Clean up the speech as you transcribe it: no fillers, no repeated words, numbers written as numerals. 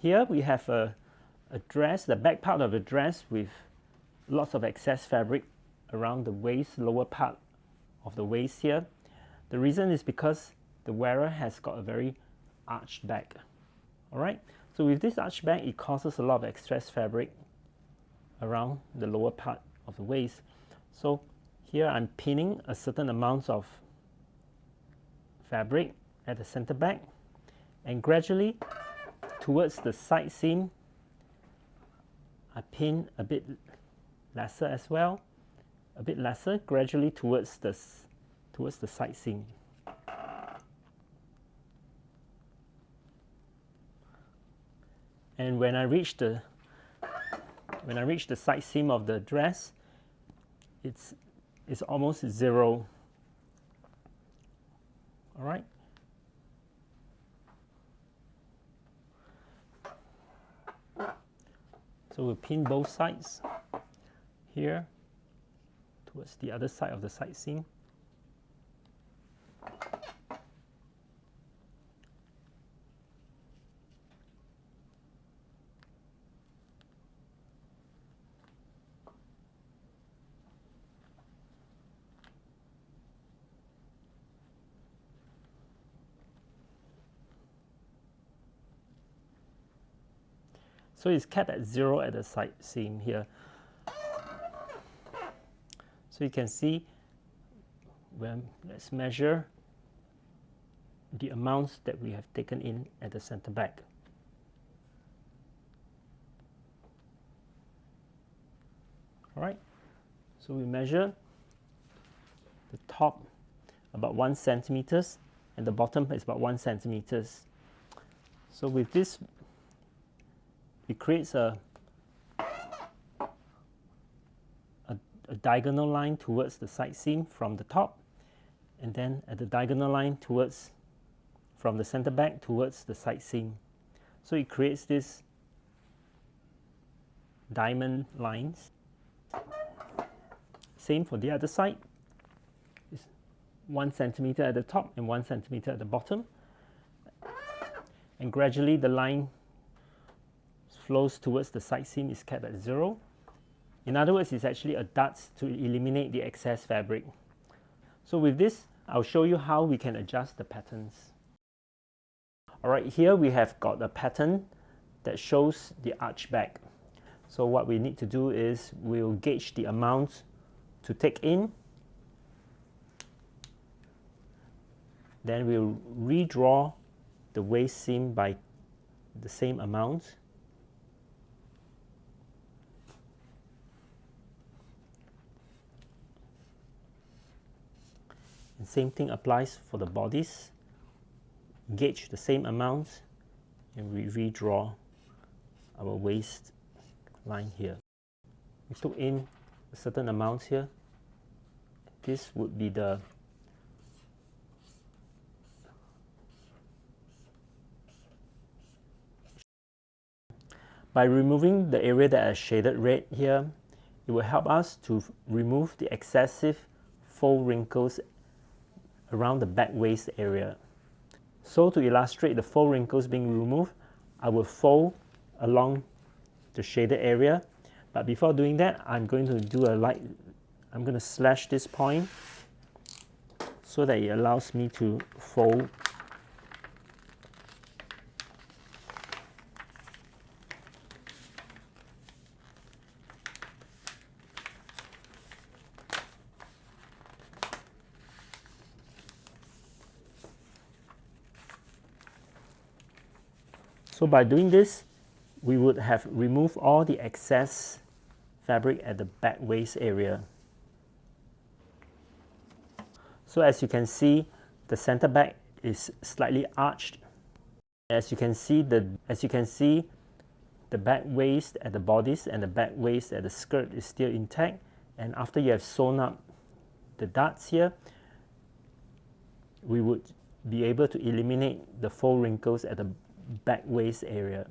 Here we have a dress, the back part of the dress with lots of excess fabric around the waist, lower part of the waist here. The reason is because the wearer has got a very arched back. Alright, so with this arched back, it causes a lot of excess fabric around the lower part of the waist. So here I'm pinning a certain amount of fabric at the center back, and gradually towards the side seam I pin a bit lesser as well, a bit lesser, gradually towards the side seam. And when I reach the side seam of the dress, it's almost zero. All right. So we'll pin both sides here towards the other side of the side seam. So it's kept at 0 at the side seam here. So you can see, let's measure the amounts that we have taken in at the center back. All right, so we measure the top about 1 centimeters and the bottom is about 1 centimeters. So with this, it creates a diagonal line towards the side seam from the top, and then at the diagonal line from the center back towards the side seam. So it creates this diamond lines. Same for the other side. It's 1 centimeter at the top and 1 centimeter at the bottom, and gradually the line flows towards the side seam is kept at 0. In other words, it's actually a dart to eliminate the excess fabric. So with this, I'll show you how we can adjust the patterns. Alright, here we have got a pattern that shows the arch back. So what we need to do is we'll gauge the amount to take in, then we'll redraw the waist seam by the same amount. And same thing applies for the bodies. Gauge the same amount and we redraw our waist line here. We took in a certain amount here. This would be the by removing the area that is shaded red here, it will help us to remove the excessive faux wrinkles around the back waist area. So to illustrate the faux wrinkles being removed, I will fold along the shaded area. But before doing that, I'm going to slash this point so that it allows me to fold . So by doing this, we would have removed all the excess fabric at the back waist area. So as you can see, the center back is slightly arched. As you can see, the back waist at the bodice and the back waist at the skirt is still intact. And after you have sewn up the darts here, we would be able to eliminate the faux wrinkles at the back waist area.